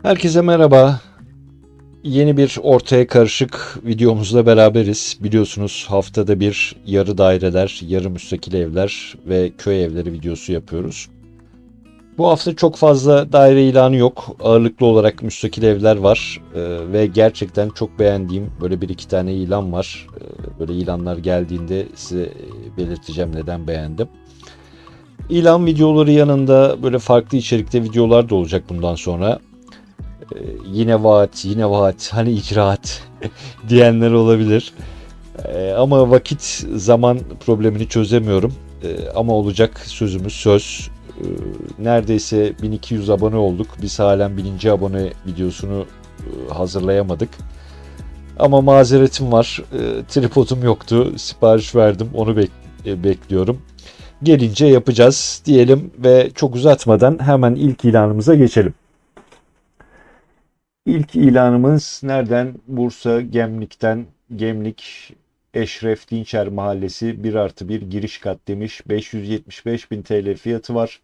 Herkese merhaba. Yeni bir ortaya karışık videomuzla beraberiz. Biliyorsunuz haftada bir yarı daireler, yarı müstakil evler ve köy evleri videosu yapıyoruz. Bu hafta çok fazla daire ilanı yok. Ağırlıklı olarak müstakil evler var. Ve gerçekten çok beğendiğim böyle bir iki tane ilan var. Böyle ilanlar geldiğinde size belirteceğim neden beğendim. İlan videoları yanında böyle farklı içerikte videolar da olacak bundan sonra. Yine vaat, yine vaat, hani icraat diyenler olabilir. Ama vakit zaman problemini çözemiyorum. Ama olacak sözümüz söz. Neredeyse 1200 abone olduk. Biz halen 1000. abone videosunu hazırlayamadık. Ama mazeretim var. Tripodum yoktu. Sipariş verdim. Onu bekliyorum. Gelince yapacağız diyelim ve çok uzatmadan hemen ilk ilanımıza geçelim. İlk ilanımız nereden? Bursa Gemlik'ten. Gemlik Eşref Dinçer Mahallesi 1+1 giriş kat demiş. 575.000 TL fiyatı var.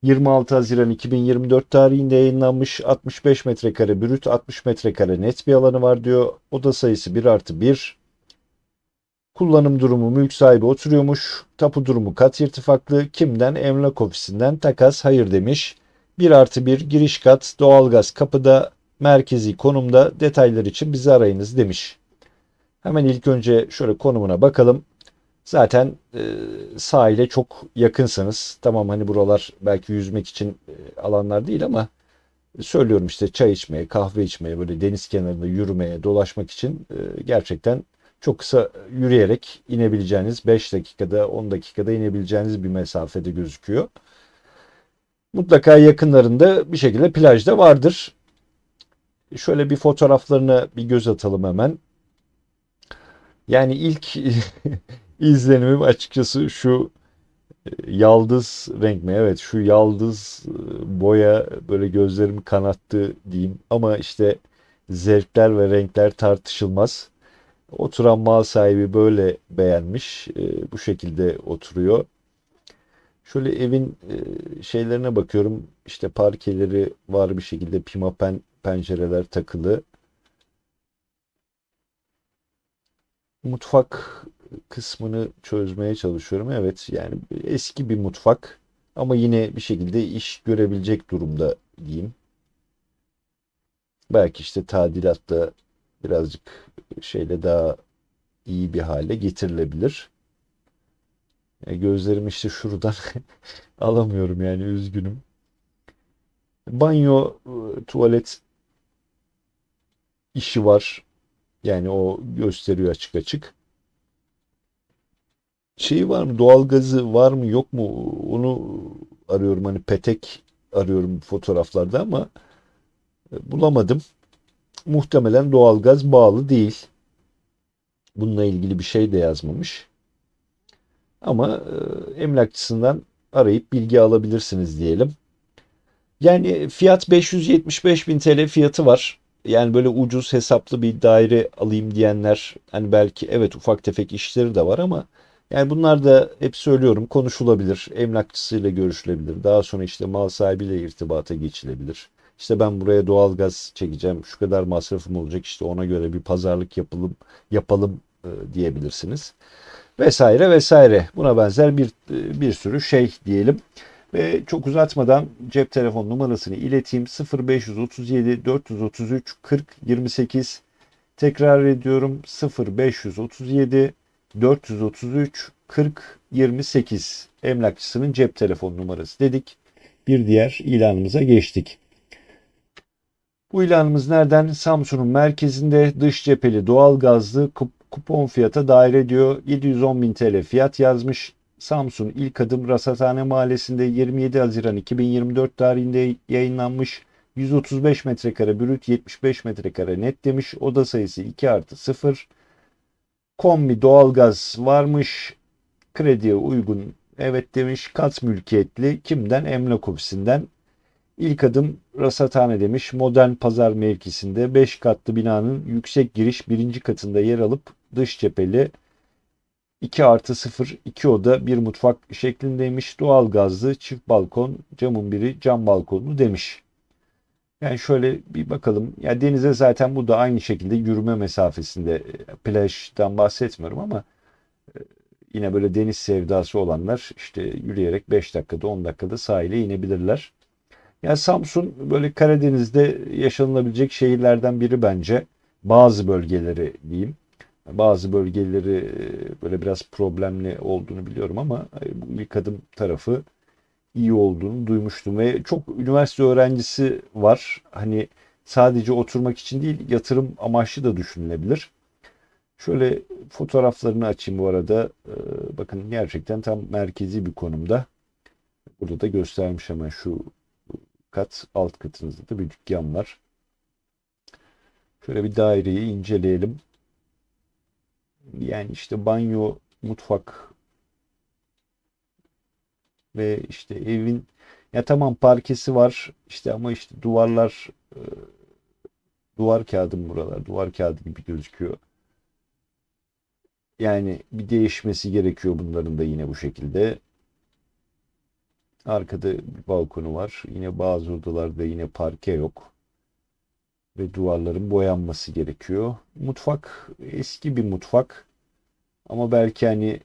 26 Haziran 2024 tarihinde yayınlanmış. 65 metrekare brüt, 60 metrekare net bir alanı var diyor. Oda sayısı 1+1. Kullanım durumu mülk sahibi oturuyormuş. Tapu durumu kat irtifaklı. Kimden? Emlak ofisinden takas hayır demiş. 1+1 giriş kat, doğalgaz kapıda, merkezi konumda, detaylar için bizi arayınız demiş. Hemen ilk önce şöyle konumuna bakalım. Zaten sahile çok yakınsınız. Tamam, hani buralar belki yüzmek için alanlar değil ama söylüyorum işte çay içmeye, kahve içmeye, böyle deniz kenarında yürümeye, dolaşmak için gerçekten çok kısa yürüyerek inebileceğiniz, 5 dakikada, 10 dakikada inebileceğiniz bir mesafede gözüküyor. Mutlaka yakınlarında bir şekilde plajda vardır. Şöyle bir fotoğraflarına bir göz atalım hemen. Yani ilk izlenimim açıkçası şu yaldız renk mi? Evet, şu yaldız boya böyle gözlerimi kanattı diyeyim. Ama işte zevkler ve renkler tartışılmaz. Oturan mal sahibi böyle beğenmiş. Bu şekilde oturuyor. Şöyle evin şeylerine bakıyorum. İşte parkeleri var bir şekilde, pimapen pencereler takılı. Mutfak kısmını çözmeye çalışıyorum. Evet, yani eski bir mutfak ama yine bir şekilde iş görebilecek durumda diyeyim. Belki işte tadilatta birazcık şeyle daha iyi bir hale getirilebilir. Gözlerimi işte şuradan alamıyorum, yani üzgünüm. Banyo, tuvalet işi var. Yani o gösteriyor açık açık. Şeyi var mı? Doğalgazı var mı yok mu? Onu arıyorum. Hani petek arıyorum fotoğraflarda ama bulamadım. Muhtemelen doğalgaz bağlı değil. Bununla ilgili bir şey de yazmamış. Ama emlakçısından arayıp bilgi alabilirsiniz diyelim. Yani fiyat 575 bin TL fiyatı var. Yani böyle ucuz hesaplı bir daire alayım diyenler, hani belki evet ufak tefek işleri de var ama yani bunlar da hep söylüyorum konuşulabilir. Emlakçısıyla görüşülebilir. Daha sonra işte mal sahibiyle irtibata geçilebilir. İşte ben buraya doğalgaz çekeceğim. Şu kadar masrafım olacak. İşte ona göre bir pazarlık yapalım diyebilirsiniz. Vesaire vesaire. Buna benzer bir sürü şey diyelim. Ve çok uzatmadan cep telefon numarasını ileteyim. 0537 433 40 28. Tekrar ediyorum. 0537 433 40 28. Emlakçısının cep telefon numarası dedik. Bir diğer ilanımıza geçtik. Bu ilanımız nereden? Samsun'un merkezinde dış cepheli doğalgazlı kupon fiyata daire diyor. 710 bin TL fiyat yazmış. Samsun İlk Adım Rasathane Mahallesi'nde 27 Haziran 2024 tarihinde yayınlanmış. 135 metrekare brüt, 75 metrekare net demiş. Oda sayısı 2+0. Kombi doğalgaz varmış. Krediye uygun evet demiş. Kat mülkiyetli. Kimden? Emlak ofisinden. İlk adım rasathane demiş. Modern pazar mevkisinde 5 katlı binanın yüksek giriş birinci katında yer alıp dış cepheli 2+0 2 oda bir mutfak şeklindeymiş. Doğal gazlı çift balkon, camın biri cam balkonlu demiş. Yani şöyle bir bakalım. Ya denize zaten bu da aynı şekilde yürüme mesafesinde. Plajdan bahsetmiyorum ama yine böyle deniz sevdası olanlar işte yürüyerek 5 dakikada 10 dakikada sahile inebilirler. Yani Samsun böyle Karadeniz'de yaşanılabilecek şehirlerden biri bence. Bazı bölgeleri diyeyim. Bazı bölgeleri böyle biraz problemli olduğunu biliyorum ama bu ilk adım tarafı iyi olduğunu duymuştum ve çok üniversite öğrencisi var. Hani sadece oturmak için değil, yatırım amaçlı da düşünülebilir. Şöyle fotoğraflarını açayım bu arada. Bakın gerçekten tam merkezi bir konumda. Burada da göstermiş hemen şu kat, alt katınızda da bir dükkan var. Şöyle bir daireyi inceleyelim. Yani işte banyo, mutfak ve işte evin, ya tamam parkesi var işte ama işte duvarlar, duvar kağıdı mı buralar? Duvar kağıdı gibi gözüküyor. Yani bir değişmesi gerekiyor bunların da yine bu şekilde. Arkada bir balkonu var. Yine bazı odalarda yine parke yok. Ve duvarların boyanması gerekiyor. Mutfak eski bir mutfak. Ama belki hani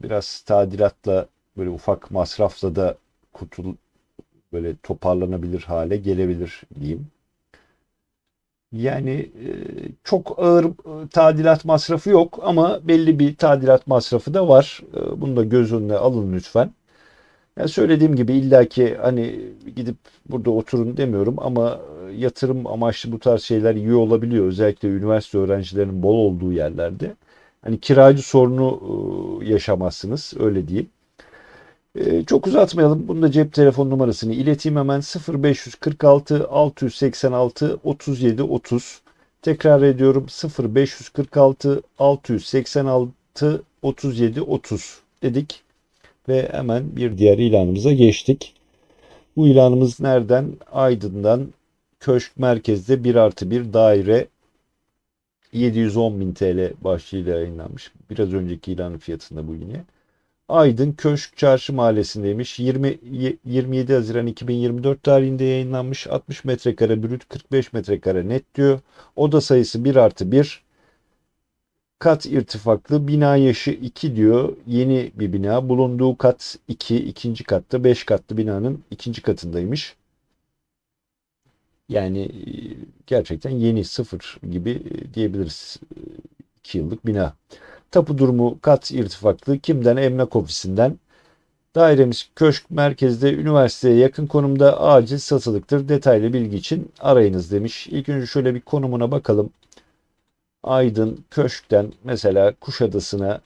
biraz tadilatla böyle ufak masrafla da böyle toparlanabilir hale gelebilir diyeyim. Yani çok ağır tadilat masrafı yok ama belli bir tadilat masrafı da var. Bunu da göz önüne alın lütfen. Yani söylediğim gibi illaki hani gidip burada oturun demiyorum ama yatırım amaçlı bu tarz şeyler iyi olabiliyor. Özellikle üniversite öğrencilerinin bol olduğu yerlerde. Hani kiracı sorunu yaşamazsınız öyle diyeyim. Çok uzatmayalım. Bunun da cep telefon numarasını ileteyim hemen 0546 686 37 30. Tekrar ediyorum 0546 686 37 30 dedik ve hemen bir diğer ilanımıza geçtik. Bu ilanımız nereden? Aydın'dan Köşk Merkez'de 1+1 daire 710 bin TL başlığıyla yayınlanmış. Biraz önceki ilanın fiyatında bu yine. Aydın Köşk Çarşı Mahallesi'ndeymiş. 27 Haziran 2024 tarihinde yayınlanmış. 60 metrekare brüt, 45 metrekare net diyor. Oda sayısı 1+1. Kat irtifaklı, bina yaşı 2 diyor. Yeni bir bina. Bulunduğu kat 2, ikinci katta 5 katlı binanın ikinci katındaymış. Yani gerçekten yeni, sıfır gibi diyebiliriz. 2 yıllık bina. Tapu durumu kat irtifaklı. Kimden? Emlak ofisinden. Dairemiz köşk merkezde, üniversiteye yakın konumda, acil satılıktır. Detaylı bilgi için arayınız demiş. İlk önce şöyle bir konumuna bakalım. Aydın Köşk'ten mesela Kuşadası'na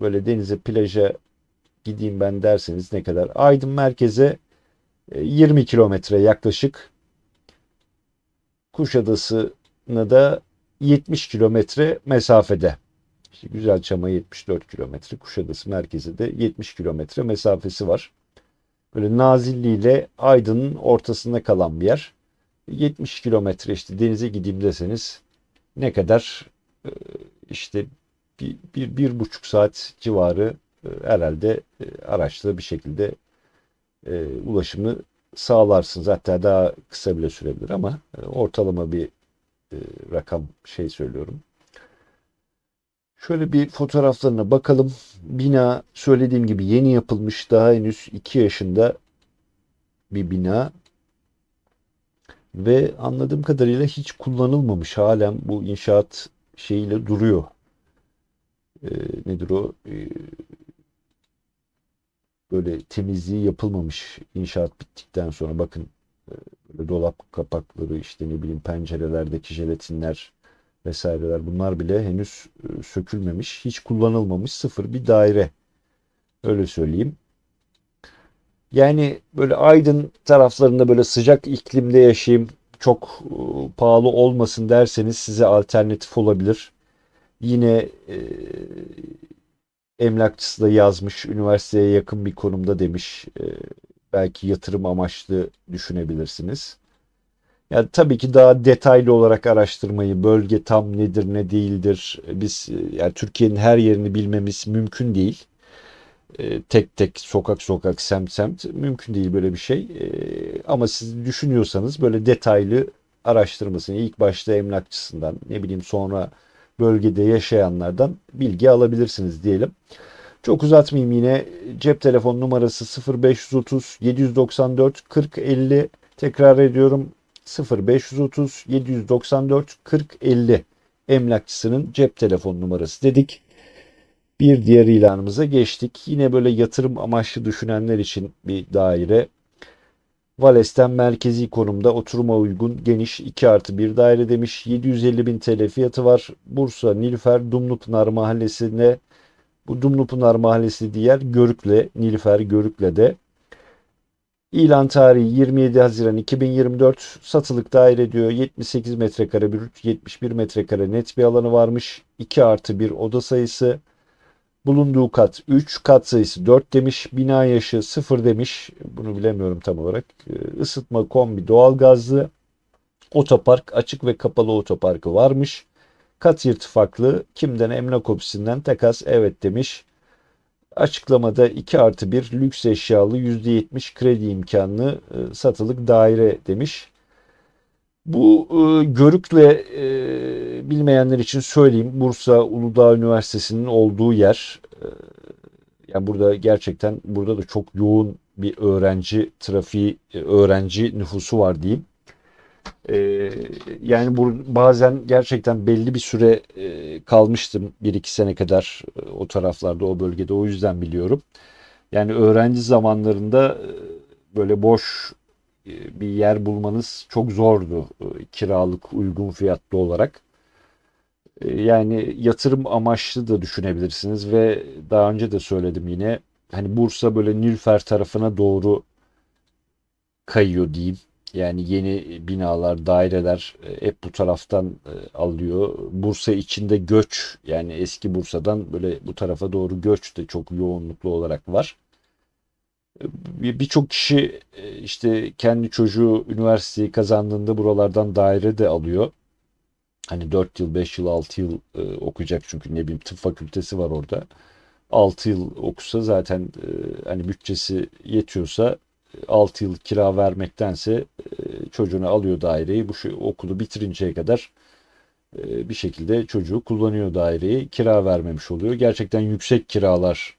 böyle denize, plaja gideyim ben derseniz ne kadar? Aydın merkeze 20 kilometre yaklaşık. Kuşadası'na da 70 kilometre mesafede. İşte Güzelçam'a 74 kilometre, Kuşadası merkeze de 70 kilometre mesafesi var. Böyle Nazilli ile Aydın'ın ortasında kalan bir yer. 70 kilometre işte denize gideyim deseniz ne kadar? Ee, işte bir buçuk saat civarı herhalde araçla bir şekilde ulaşımı sağlarsınız. Hatta daha kısa bile sürebilir ama ortalama bir rakam şey söylüyorum. Şöyle bir fotoğraflarına bakalım. Bina söylediğim gibi yeni yapılmış. Daha henüz 2 yaşında bir bina. Ve anladığım kadarıyla hiç kullanılmamış. Halen bu inşaat şeyiyle duruyor. Ee, Nedir o? Böyle temizliği yapılmamış inşaat bittikten sonra. Bakın böyle dolap kapakları işte ne bileyim pencerelerdeki jelatinler vesaireler bunlar bile henüz sökülmemiş. Hiç kullanılmamış sıfır bir daire. Öyle söyleyeyim. Yani böyle Aydın taraflarında böyle sıcak iklimde yaşayayım, çok pahalı olmasın derseniz size alternatif olabilir. Yine emlakçısı da yazmış, üniversiteye yakın bir konumda demiş. Belki yatırım amaçlı düşünebilirsiniz. Yani tabii ki daha detaylı olarak araştırmayı, bölge tam nedir ne değildir. Biz yani Türkiye'nin her yerini bilmemiz mümkün değil. Tek tek sokak sokak semt semt mümkün değil böyle bir şey. Ama siz düşünüyorsanız böyle detaylı araştırmasını ilk başta emlakçısından, ne bileyim sonra bölgede yaşayanlardan bilgi alabilirsiniz diyelim. Çok uzatmayayım, yine cep telefon numarası 0530 794 4050, tekrar ediyorum 0530 794 4050 emlakçısının cep telefon numarası dedik. Bir diğer ilanımıza geçtik. Yine böyle yatırım amaçlı düşünenler için bir daire. Vales'ten merkezi konumda, oturuma uygun, geniş 2+1 daire demiş. 750 bin TL fiyatı var. Bursa Nilüfer Dumlupınar Mahallesi'nde. Bu Dumlupınar Mahallesi diğer Görükle, Nilüfer Görükle'de. İlan tarihi 27 Haziran 2024. Satılık daire diyor. 78 metrekare brüt, 71 metrekare net bir alanı varmış. 2+1 oda sayısı. Bulunduğu kat 3, kat sayısı 4 demiş. Bina yaşı 0 demiş. Bunu bilemiyorum tam olarak. Isıtma, kombi, doğalgazlı. Otopark, açık ve kapalı otoparkı varmış. Kat irtifaklı. Kimden? Emlak ofisinden takas evet demiş. Açıklamada 2+1 lüks eşyalı %70 kredi imkanlı satılık daire demiş. Bu Görükle, bilmeyenler için söyleyeyim. Bursa Uludağ Üniversitesi'nin olduğu yer. Yani burada gerçekten, burada da çok yoğun bir öğrenci trafiği, öğrenci nüfusu var diyeyim. E, Yani bazen gerçekten belli bir süre kalmıştım, 1-2 sene kadar o taraflarda, o bölgede, o yüzden biliyorum. Yani öğrenci zamanlarında böyle boş bir yer bulmanız çok zordu, kiralık uygun fiyatlı olarak. Yani yatırım amaçlı da düşünebilirsiniz ve daha önce de söyledim yine, hani Bursa böyle Nilüfer tarafına doğru kayıyor diyeyim. Yani yeni binalar, daireler hep bu taraftan alıyor. Bursa içinde göç, yani eski Bursa'dan böyle bu tarafa doğru göç de çok yoğunluklu olarak var. Birçok kişi işte kendi çocuğu üniversiteyi kazandığında buralardan daire de alıyor. Hani 4 yıl, 5 yıl, 6 yıl okuyacak, çünkü ne bileyim tıp fakültesi var orada. 6 yıl okusa zaten, hani bütçesi yetiyorsa, 6 yıl kira vermektense çocuğunu alıyor daireyi. Bu okulu bitirinceye kadar bir şekilde çocuğu kullanıyor daireyi. Kira vermemiş oluyor. Gerçekten yüksek kiralar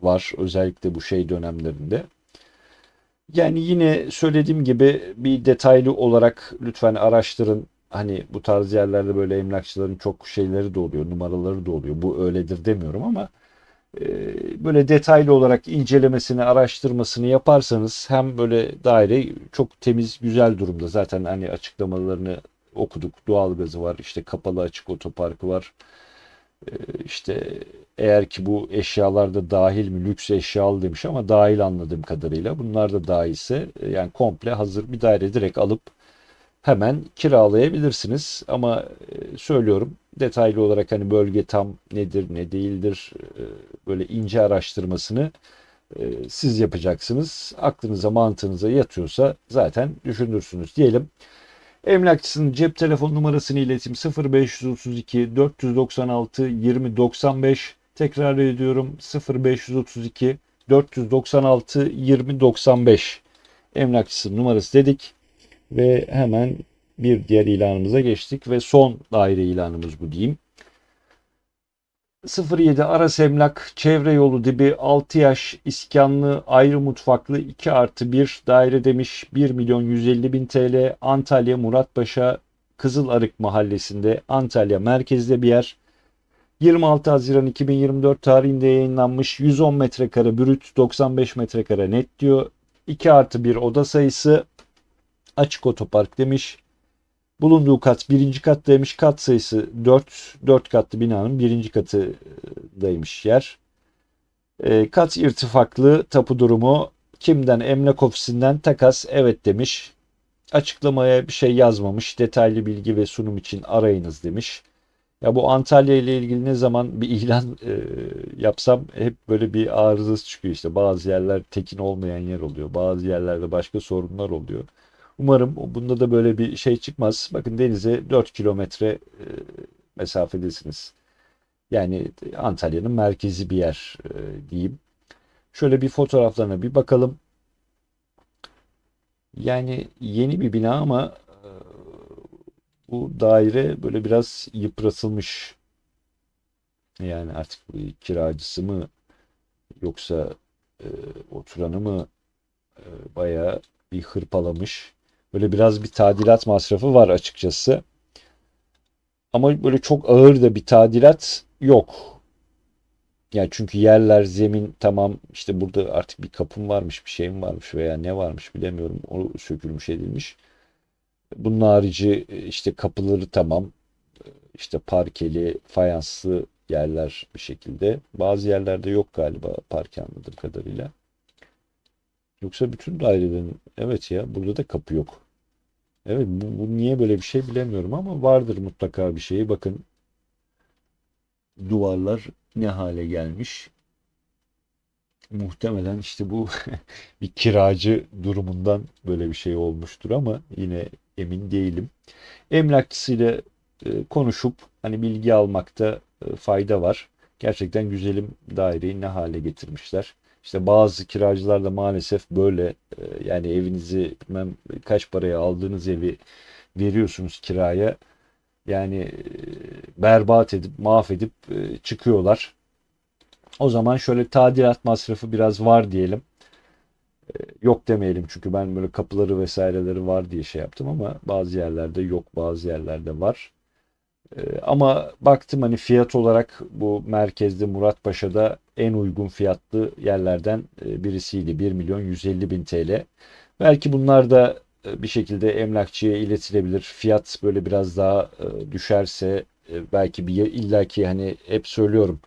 var, özellikle bu şey dönemlerinde. Yani yine söylediğim gibi bir detaylı olarak lütfen araştırın. Hani bu tarz yerlerde böyle emlakçıların çok şeyleri de oluyor, numaraları da oluyor. Bu öyledir demiyorum ama böyle detaylı olarak incelemesini, araştırmasını yaparsanız, hem böyle daire çok temiz, güzel durumda. Zaten hani açıklamalarını okuduk. Doğalgazı var, işte kapalı açık otoparkı var. İşte eğer ki bu eşyalar da dahil mi, lüks eşyalı demiş ama dahil anladığım kadarıyla. Bunlar da dahilse yani komple hazır bir daire direkt alıp hemen kiralayabilirsiniz. Ama söylüyorum, detaylı olarak hani bölge tam nedir ne değildir, böyle ince araştırmasını siz yapacaksınız. Aklınıza, mantığınıza yatıyorsa zaten düşünürsünüz diyelim. Emlakçısının cep telefon numarasını ileteyim: 0532 496 2095. Tekrar ediyorum: 0532 496 2095 emlakçısının numarası dedik ve hemen bir diğer ilanımıza geçtik ve son daire ilanımız bu diyeyim. 07 Aras Emlak, Çevre Yolu Dibi, 6 yaş, iskanlı, ayrı mutfaklı, 2+1 daire demiş. 1.150.000 TL, Antalya Muratpaşa Kızılarık Mahallesi'nde, Antalya merkezde bir yer. 26 Haziran 2024 tarihinde yayınlanmış. 110 metrekare brüt, 95 metrekare net diyor. 2+1 oda sayısı, açık otopark demiş. Bulunduğu kat birinci kattaymış. Kat sayısı 4. 4 katlı binanın birinci katındaymış yer. Kat irtifaklı, tapu durumu. Kimden? Emlak ofisinden takas evet demiş. Açıklamaya bir şey yazmamış. Detaylı bilgi ve sunum için arayınız demiş. Ya bu Antalya ile ilgili ne zaman bir ilan yapsam hep böyle bir arızası çıkıyor işte. Bazı yerler tekin olmayan yer oluyor. Bazı yerlerde başka sorunlar oluyor. Umarım bunda da böyle bir şey çıkmaz. Bakın, denize 4 kilometre mesafedesiniz. Yani Antalya'nın merkezi bir yer diyeyim. Şöyle bir fotoğraflarına bir bakalım. Yani yeni bir bina ama bu daire böyle biraz yıpratılmış. Yani artık kiracısı mı yoksa e, oturanı mı bayağı bir hırpalamış. Böyle biraz bir tadilat masrafı var açıkçası. Ama böyle çok ağır da bir tadilat yok. Yani çünkü yerler, zemin tamam, işte burada artık bir kapım varmış, bir şeyim varmış veya ne varmış bilemiyorum. O sökülmüş edilmiş. Bunun harici işte kapıları tamam. İşte parkeli, fayanslı yerler bir şekilde. Bazı yerlerde yok galiba parke anladığım kadarıyla. Yoksa bütün dairelerin, evet ya, burada da kapı yok. Evet, bu niye böyle bir şey bilemiyorum ama vardır mutlaka bir şeyi. Bakın duvarlar ne hale gelmiş. Muhtemelen işte bu bir kiracı durumundan böyle bir şey olmuştur ama yine emin değilim. Emlakçısıyla konuşup hani bilgi almakta fayda var. Gerçekten güzelim daireyi ne hale getirmişler. İşte bazı kiracılar da maalesef böyle yani evinizi bilmem kaç paraya aldığınız evi veriyorsunuz kiraya. Yani berbat edip mahvedip çıkıyorlar. O zaman şöyle tadilat masrafı biraz var diyelim. Yok demeyelim çünkü ben böyle kapıları vesaireleri var diye şey yaptım ama bazı yerlerde yok, bazı yerlerde var. Ama baktım hani fiyat olarak bu merkezde Muratpaşa'da en uygun fiyatlı yerlerden birisiydi. 1.150.000 TL. Belki bunlar da bir şekilde emlakçıya iletilebilir. Fiyat böyle biraz daha düşerse belki bir illaki hani hep söylüyorum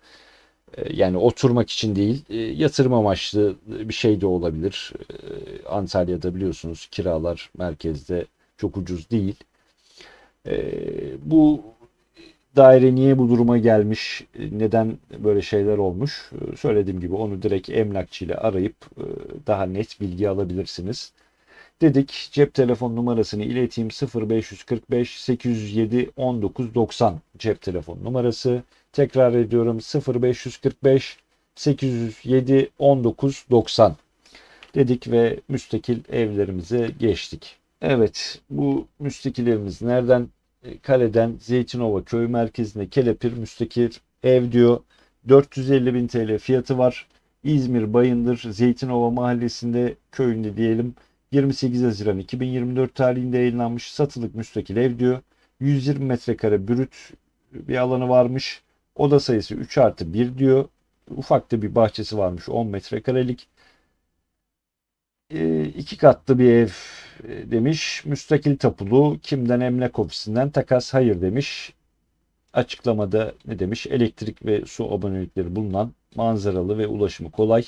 yani oturmak için değil yatırım amaçlı bir şey de olabilir. Antalya'da biliyorsunuz kiralar merkezde çok ucuz değil. Bu daire niye bu duruma gelmiş, neden böyle şeyler olmuş? Söylediğim gibi onu direkt emlakçı ile arayıp daha net bilgi alabilirsiniz. Dedik cep telefon numarasını ileteyim 0545 807 1990 cep telefon numarası. Tekrar ediyorum 0545 807 1990 dedik ve müstakil evlerimize geçtik. Evet, bu müstakil evimiz nereden? Kale'den Zeytinova köy merkezinde Kelepir müstakil ev diyor. 450 bin TL fiyatı var. İzmir Bayındır Zeytinova mahallesinde köyünde diyelim. 28 Haziran 2024 tarihinde yayınlanmış satılık müstakil ev diyor. 120 metrekare brüt bir alanı varmış. Oda sayısı 3 artı 1 diyor. Ufak da bir bahçesi varmış 10 metrekarelik. İki katlı bir ev demiş. Müstakil tapulu. Kimden? Emlak ofisinden takas hayır demiş. Açıklamada ne demiş? Elektrik ve su abonelikleri bulunan manzaralı ve ulaşımı kolay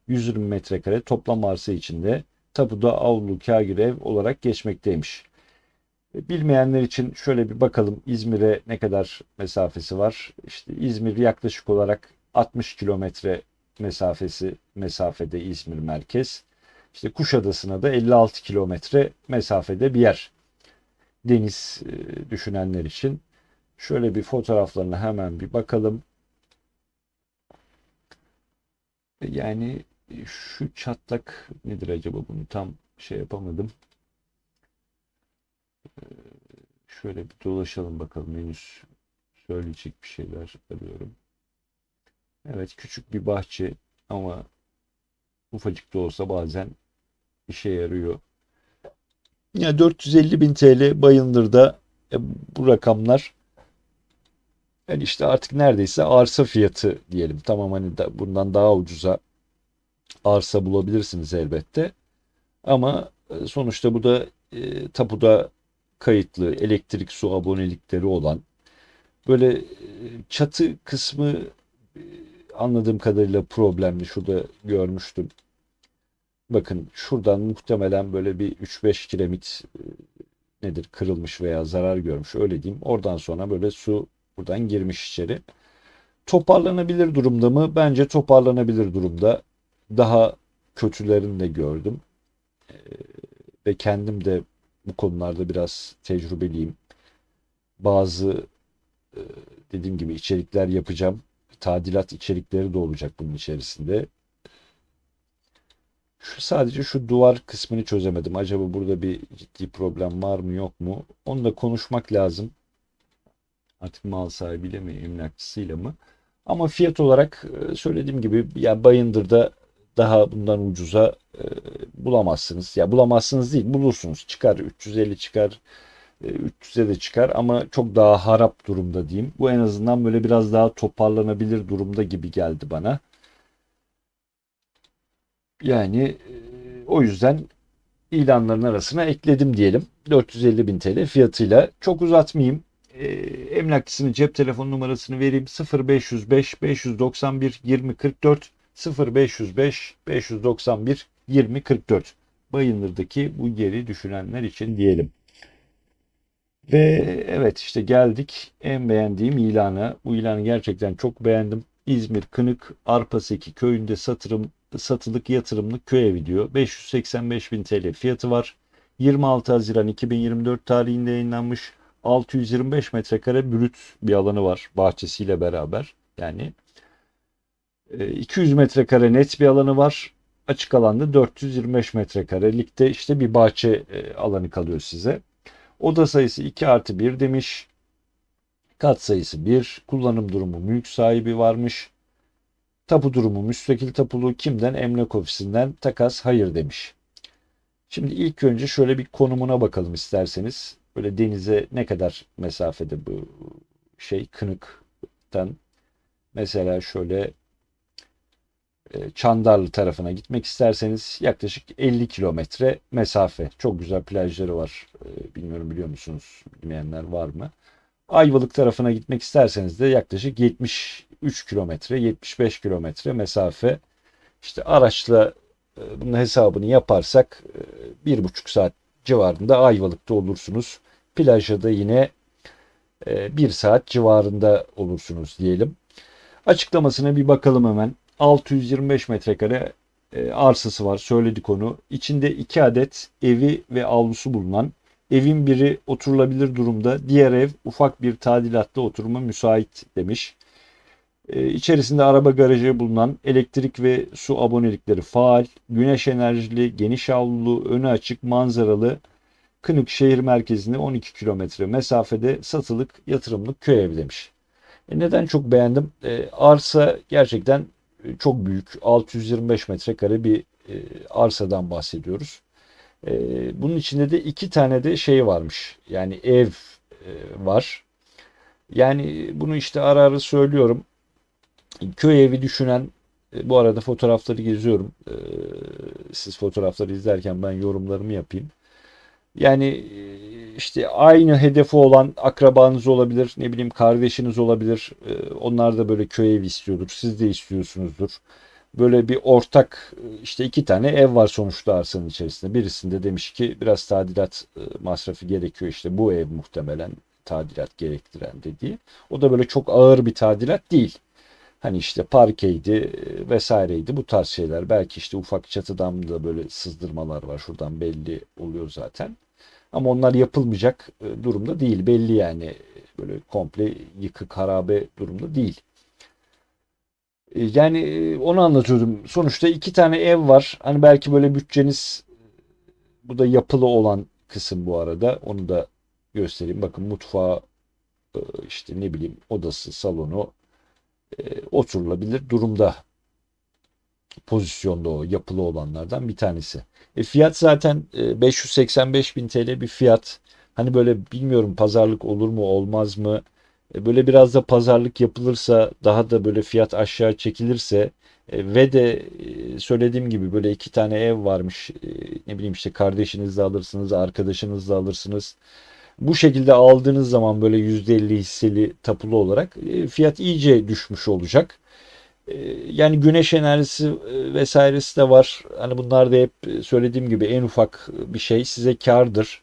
120 metrekare toplam arsa içinde tapuda avlu kâgir ev olarak geçmekteymiş. Bilmeyenler için şöyle bir bakalım İzmir'e ne kadar mesafesi var. İşte İzmir yaklaşık olarak 60 kilometre mesafede İzmir merkez. İşte Kuşadası'na da 56 kilometre mesafede bir yer. Deniz düşünenler için. Şöyle bir fotoğraflarına hemen bir bakalım. Yani şu çatlak nedir acaba, bunu tam şey yapamadım. Şöyle bir dolaşalım bakalım, henüz söyleyecek bir şeyler arıyorum. Evet, küçük bir bahçe ama ufacık da olsa bazen işe yarıyor. Ya 450 bin TL Bayındır'da bu rakamlar yani işte artık neredeyse arsa fiyatı diyelim. Tamam hani bundan daha ucuza arsa bulabilirsiniz elbette. Ama sonuçta bu da tapuda kayıtlı elektrik su abonelikleri olan böyle çatı kısmı e, anladığım kadarıyla problemli. Şurada görmüştüm. Bakın şuradan muhtemelen böyle bir 3-5 kiremit nedir kırılmış veya zarar görmüş öyle diyeyim. Oradan sonra böyle su buradan girmiş içeri. Toparlanabilir durumda mı? Bence toparlanabilir durumda. Daha kötülerini de gördüm. Ve kendim de bu konularda biraz tecrübeliyim. Bazı e, dediğim gibi içerikler yapacağım. Tadilat içerikleri de olacak bunun içerisinde. Sadece şu duvar kısmını çözemedim. Acaba burada bir ciddi problem var mı yok mu? Onu da konuşmak lazım. Artık mal sahibiyle mi, emlakçısıyla mı? Ama fiyat olarak söylediğim gibi ya Bayındır'da daha bundan ucuza bulamazsınız. Ya bulamazsınız değil, bulursunuz. Çıkar 350 çıkar, 300'e de çıkar ama çok daha harap durumda diyeyim. Bu en azından böyle biraz daha toparlanabilir durumda gibi geldi bana. Yani o yüzden ilanların arasına ekledim diyelim. 450 bin TL fiyatıyla. Çok uzatmayayım. Emlakçısının cep telefon numarasını vereyim. 0505 591 2044 0505 591 2044. Bayındır'daki bu yeri düşünenler için diyelim. Ve evet işte geldik en beğendiğim ilana. Bu ilanı gerçekten çok beğendim. İzmir Kınık Arpaseki köyünde satılık yatırımlık köy evi diyor. 585 bin TL fiyatı var. 26 Haziran 2024 tarihinde yayınlanmış. 625 metrekare brüt bir alanı var bahçesiyle beraber. Yani 200 metrekare net bir alanı var. Açık alanda 425 metrekarelikte işte bir bahçe alanı kalıyor size. Oda sayısı 2 artı 1 demiş. Kat sayısı 1. Kullanım durumu mülk sahibi varmış. Tapu durumu müstakil tapulu. Kimden? Emlak ofisinden. Takas hayır demiş. Şimdi ilk önce şöyle bir konumuna bakalım isterseniz. Böyle denize ne kadar mesafede bu Kınık'tan. Mesela şöyle Çandarlı tarafına gitmek isterseniz yaklaşık 50 kilometre mesafe. Çok güzel plajları var. Bilmiyorum biliyor musunuz? Bilmeyenler var mı? Ayvalık tarafına gitmek isterseniz de yaklaşık 73 kilometre, 75 kilometre mesafe. İşte araçla bunun hesabını yaparsak 1,5 saat civarında Ayvalık'ta olursunuz. Plaja da yine 1 saat civarında olursunuz diyelim. Açıklamasına bir bakalım hemen. 625 metrekare arsası var. Söyledik onu. İçinde 2 adet evi ve avlusu bulunan, evin biri oturulabilir durumda, diğer ev ufak bir tadilatta oturuma müsait demiş. İçerisinde araba garajı bulunan, elektrik ve su abonelikleri faal, güneş enerjili, geniş avlulu, önü açık, manzaralı, Kınık şehir merkezine 12 kilometre mesafede satılık yatırımlık köy evi demiş. Neden çok beğendim? Arsa gerçekten çok büyük. 625 metrekare bir arsadan bahsediyoruz. Bunun içinde de 2 tane de şey varmış. Yani ev var. Yani bunu işte ara ara söylüyorum. Köy evi düşünen, bu arada fotoğrafları geziyorum. Siz fotoğrafları izlerken ben yorumlarımı yapayım. Yani işte aynı hedefi olan akrabanız olabilir, ne bileyim kardeşiniz olabilir. Onlar da böyle köy evi istiyordur. Siz de istiyorsunuzdur. Böyle bir ortak işte 2 tane ev var sonuçta arsanın içerisinde. Birisinde demiş ki biraz tadilat masrafı gerekiyor. İşte bu ev muhtemelen tadilat gerektiren dediği. O da böyle çok ağır bir tadilat değil. Hani işte parkeydi vesaireydi bu tarz şeyler. Belki işte ufak çatıdan da böyle sızdırmalar var. Şuradan belli oluyor zaten. Ama onlar yapılmayacak durumda değil. Belli yani böyle komple yıkık harabe durumda değil. Yani onu anlatıyordum. Sonuçta 2 tane ev var. Hani belki böyle bütçeniz, bu da yapılı olan kısım bu arada. Onu da göstereyim. Bakın mutfağı, işte ne bileyim odası, salonu oturulabilir durumda, pozisyonda o yapılı olanlardan bir tanesi. Fiyat zaten 585 bin TL bir fiyat. Hani böyle bilmiyorum pazarlık olur mu olmaz mı? Böyle biraz da pazarlık yapılırsa, daha da böyle fiyat aşağı çekilirse ve de söylediğim gibi böyle 2 tane ev varmış. Ne bileyim işte kardeşinizle alırsınız, arkadaşınızla alırsınız. Bu şekilde aldığınız zaman böyle %50 hisseli tapulu olarak fiyat iyice düşmüş olacak. Yani güneş enerjisi vesairesi de var. Hani bunlar da hep söylediğim gibi en ufak bir şey size kârdır.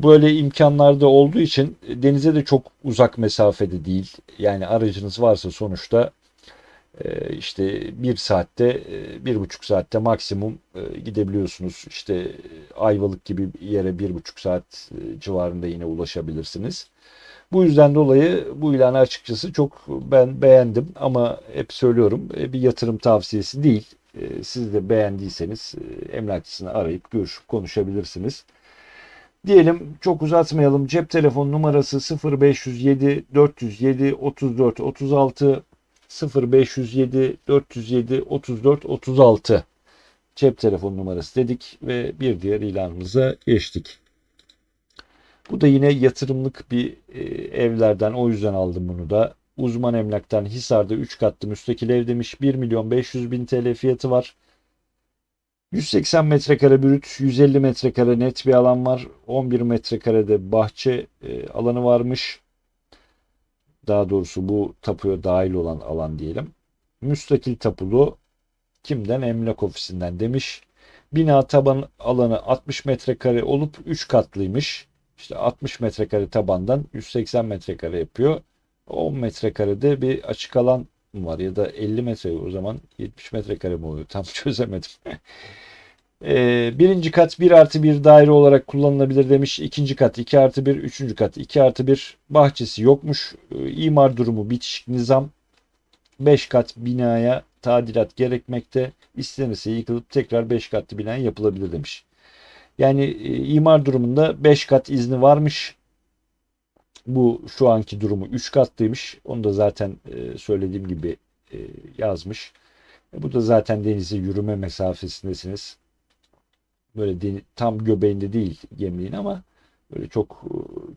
Böyle imkanlarda olduğu için denize de çok uzak mesafede değil. Yani aracınız varsa sonuçta işte 1 saatte, 1,5 saatte maksimum gidebiliyorsunuz. İşte Ayvalık gibi bir yere 1,5 saat civarında yine ulaşabilirsiniz. Bu yüzden dolayı bu ilanı açıkçası çok ben beğendim ama hep söylüyorum bir yatırım tavsiyesi değil. Siz de beğendiyseniz emlakçısını arayıp görüşüp konuşabilirsiniz. Diyelim, çok uzatmayalım. Cep telefon numarası 0507 407 34 36, 0507 407 34 36 cep telefon numarası dedik ve bir diğer ilanımıza geçtik. Bu da yine yatırımlık bir evlerden, o yüzden aldım bunu da. Uzman Emlak'tan Hisar'da 3 katlı müstakil ev demiş. 1 milyon 500 bin TL fiyatı var. 180 metrekare brüt, 150 metrekare net bir alan var. 11 metrekarede bahçe alanı varmış. Daha doğrusu bu tapuya dahil olan alan diyelim. Müstakil tapulu, kimden? Emlak ofisinden demiş. Bina taban alanı 60 metrekare olup 3 katlıymış. İşte 60 metrekare tabandan 180 metrekare yapıyor. 10 metrekarede bir açık alan var ya da 50 metre, o zaman 70 metrekare mi oluyor? Tam çözemedim. Birinci kat 1+1 daire olarak kullanılabilir demiş. İkinci kat 2+1, üçüncü kat 2+1. Bahçesi yokmuş. İmar durumu bitişik nizam. 5 kat binaya tadilat gerekmekte. İstenirse yıkılıp tekrar 5 katlı bina yapılabilir demiş. Yani imar durumunda 5 kat izni varmış. Bu şu anki durumu 3 katlıymış. Onu da zaten söylediğim gibi yazmış. Bu da zaten denize yürüme mesafesindesiniz. Böyle tam göbeğinde değil Gemliğin, ama böyle çok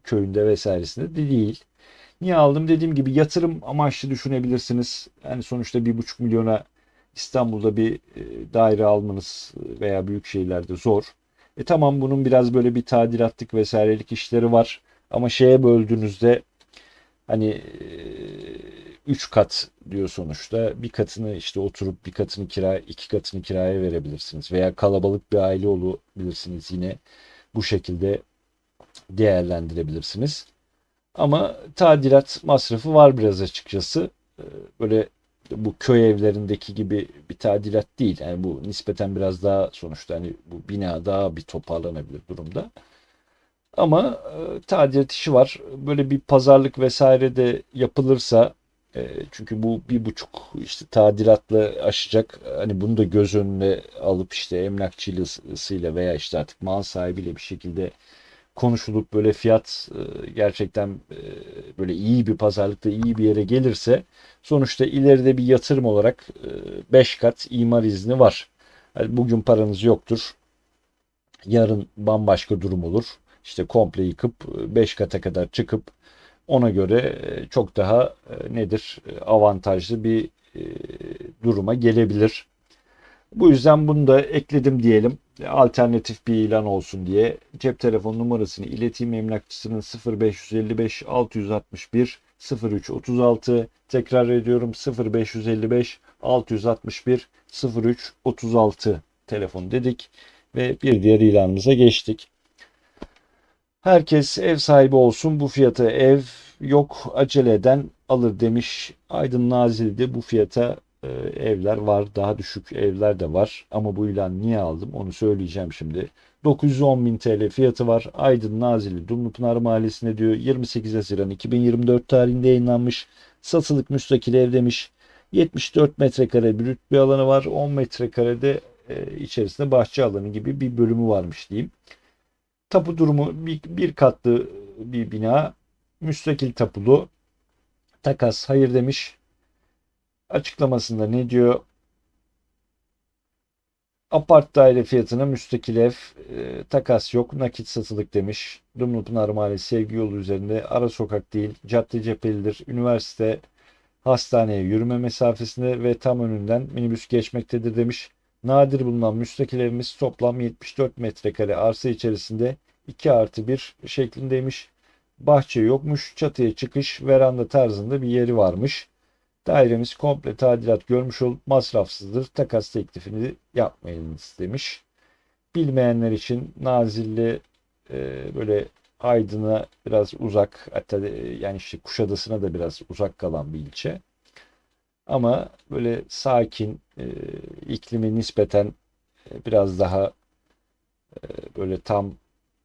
köyünde vesairesinde de değil. Niye aldım? Dediğim gibi yatırım amaçlı düşünebilirsiniz. Yani sonuçta 1,5 milyona İstanbul'da bir daire almanız veya büyük şehirlerde zor. Tamam, bunun biraz böyle bir tadilatlık vesairelik işleri var. Ama şeye böldüğünüzde hani 3 kat diyor sonuçta. Bir katını işte oturup, bir katını kira, 2 katını kiraya verebilirsiniz. Veya kalabalık bir aile olabilirsiniz, yine bu şekilde değerlendirebilirsiniz. Ama tadilat masrafı var biraz açıkçası. Böyle bu köy evlerindeki gibi bir tadilat değil. Yani bu nispeten biraz daha, sonuçta hani bu bina daha bir toparlanabilir durumda. Ama tadilat işi var. Böyle bir pazarlık vesaire de yapılırsa, çünkü bu 1,5 işte tadilatla aşacak. Hani bunu da göz önüne alıp işte emlakçısıyla veya işte artık mal sahibiyle bir şekilde konuşulup böyle fiyat gerçekten böyle iyi bir pazarlıkta iyi bir yere gelirse, sonuçta ileride bir yatırım olarak 5 kat imar izni var. Yani bugün paranız yoktur. Yarın bambaşka durum olur. İşte komple yıkıp 5 kata kadar çıkıp ona göre çok daha nedir, avantajlı bir e, duruma gelebilir. Bu yüzden bunu da ekledim diyelim. Alternatif bir ilan olsun diye. Cep telefon numarasını ileteyim, emlakçısının 0555 661 03 36. Tekrar ediyorum, 0555 661 03 36 telefon dedik ve bir diğer ilanımıza geçtik. Herkes ev sahibi olsun, bu fiyata ev yok, acele eden alır demiş. Aydın Nazilli'de bu fiyata evler var. Daha düşük evler de var. Ama bu ilan niye aldım onu söyleyeceğim şimdi. 910 bin TL fiyatı var. Aydın Nazilli Dumlupınar Mahallesi'nde diyor. 28 Haziran 2024 tarihinde yayınlanmış. Satılık müstakil ev demiş. 74 metrekare brüt bir alanı var. 10 metrekarede içerisinde bahçe alanı gibi bir bölümü varmış diyeyim. Tapu durumu bir katlı bir bina. Müstakil tapulu. Takas hayır demiş. Açıklamasında ne diyor? Apart daire fiyatına müstakil ev, takas yok, nakit satılık demiş. Dumlupınar Mahallesi Sevgi Yolu üzerinde, ara sokak değil, cadde cephelidir. Üniversite, hastaneye yürüme mesafesinde ve tam önünden minibüs geçmektedir demiş. Nadir bulunan müstakil evimiz toplam 74 metrekare arsa içerisinde 2+1 şeklindeymiş. Bahçe yokmuş, çatıya çıkış, veranda tarzında bir yeri varmış. Dairemiz komple tadilat görmüş olup masrafsızdır. Takas teklifini yapmayınız demiş. Bilmeyenler için Nazilli böyle Aydın'a biraz uzak, hatta yani işte Kuşadası'na da biraz uzak kalan bir ilçe. Ama böyle sakin, iklimi nispeten biraz daha böyle tam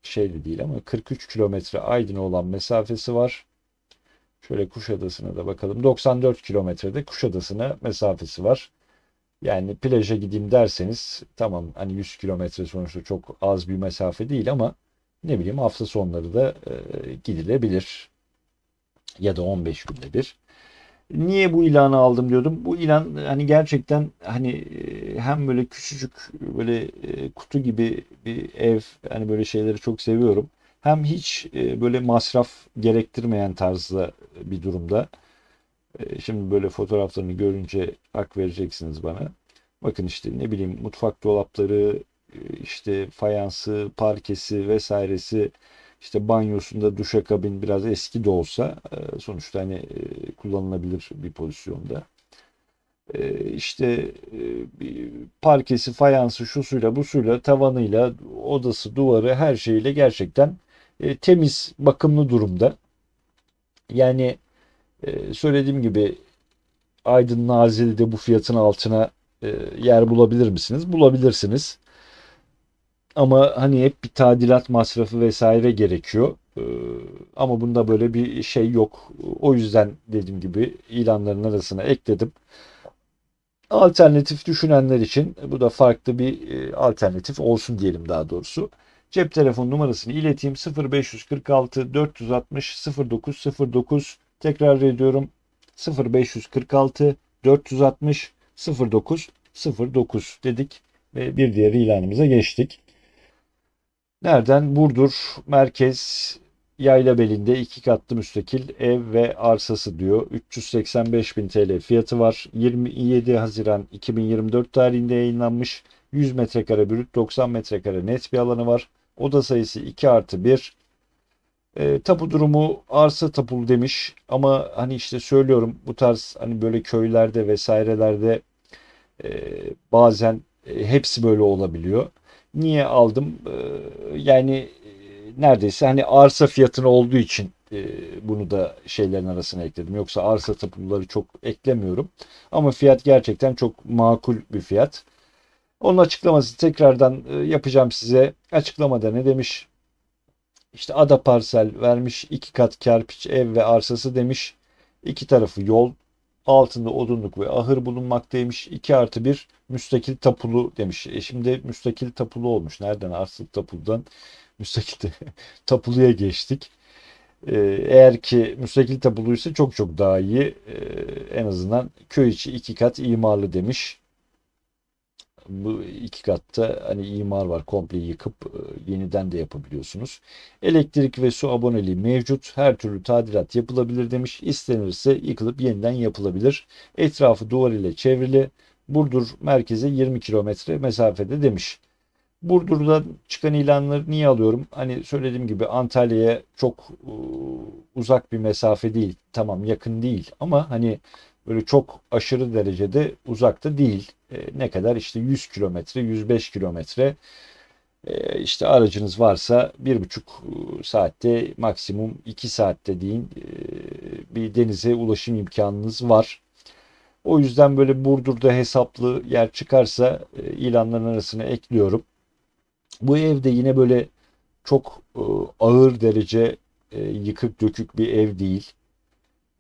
şey de değil, ama 43 kilometre Aydın'a olan mesafesi var. Şöyle Kuşadası'na da bakalım. 94 kilometrede Kuşadası'na mesafesi var. Yani plaja gideyim derseniz tamam, hani 100 kilometre sonuçta çok az bir mesafe değil, ama ne bileyim hafta sonları da gidilebilir ya da 15 günde bir. Niye bu ilanı aldım diyordum. Bu ilan hani gerçekten hani hem böyle küçücük böyle kutu gibi bir ev, hani böyle şeyleri çok seviyorum. Hem hiç böyle masraf gerektirmeyen tarzda bir durumda. Şimdi böyle fotoğraflarını görünce hak vereceksiniz bana. Bakın işte ne bileyim mutfak dolapları, işte fayansı, parkesi vesairesi, işte banyosunda duşakabin biraz eski de olsa sonuçta hani kullanılabilir bir pozisyonda. İşte parkesi, fayansı, şu suyla, bu suyla, tavanıyla, odası, duvarı her şeyiyle gerçekten temiz, bakımlı durumda. Yani söylediğim gibi Aydın Nazilli'de bu fiyatın altına yer bulabilir misiniz? Bulabilirsiniz. Ama hani hep bir tadilat masrafı vesaire gerekiyor. Ama bunda böyle bir şey yok. O yüzden dediğim gibi ilanların arasına ekledim. Alternatif düşünenler için bu da farklı bir alternatif olsun diyelim daha doğrusu. Cep telefon numarasını ileteyim: 0546 460 0909. Tekrar ediyorum: 0546 460 0909 dedik ve bir diğer ilanımıza geçtik. Nereden? Burdur merkez Yaylabeli'nde 2 katlı müstakil ev ve arsası diyor. 385 bin TL fiyatı var. 27 Haziran 2024 tarihinde yayınlanmış. 100 metrekare brüt, 90 metrekare net bir alanı var. Oda sayısı 2 artı 1. Tapu durumu arsa tapulu demiş ama hani işte söylüyorum, bu tarz hani böyle köylerde vesairelerde bazen hepsi böyle olabiliyor. Niye aldım? Yani neredeyse hani arsa fiyatını olduğu için bunu da şeylerin arasına ekledim. Yoksa arsa tapuları çok eklemiyorum. Ama fiyat gerçekten çok makul bir fiyat. Onun açıklaması tekrardan yapacağım size. Açıklamada ne demiş? İşte ada parsel vermiş, 2 kat kerpiç ev ve arsası demiş. İki tarafı yol, altında odunluk ve ahır bulunmaktaymış. 2 artı bir müstakil tapulu demiş. Şimdi müstakil tapulu olmuş. Nereden? Arsa tapuludan müstakil tapuluya geçtik. Eğer ki müstakil tapuluysa çok çok daha iyi. En azından köy içi 2 kat imarlı demiş. Bu 2 katta hani imar var, komple yıkıp yeniden de yapabiliyorsunuz. Elektrik ve su aboneliği mevcut. Her türlü tadilat yapılabilir demiş. İstenirse yıkılıp yeniden yapılabilir. Etrafı duvar ile çevrili. Burdur merkeze 20 kilometre mesafede demiş. Burdur'dan çıkan ilanları niye alıyorum? Hani söylediğim gibi Antalya'ya çok uzak bir mesafe değil. Tamam, yakın değil ama hani böyle çok aşırı derecede uzakta değil. Ne kadar? İşte 100 kilometre, 105 kilometre. İşte aracınız varsa 1,5 saatte, maksimum 2 saatte deyin, bir denize ulaşım imkanınız var. O yüzden böyle Burdur'da hesaplı yer çıkarsa ilanların arasına ekliyorum. Bu evde yine böyle çok ağır derece yıkık dökük bir ev değil.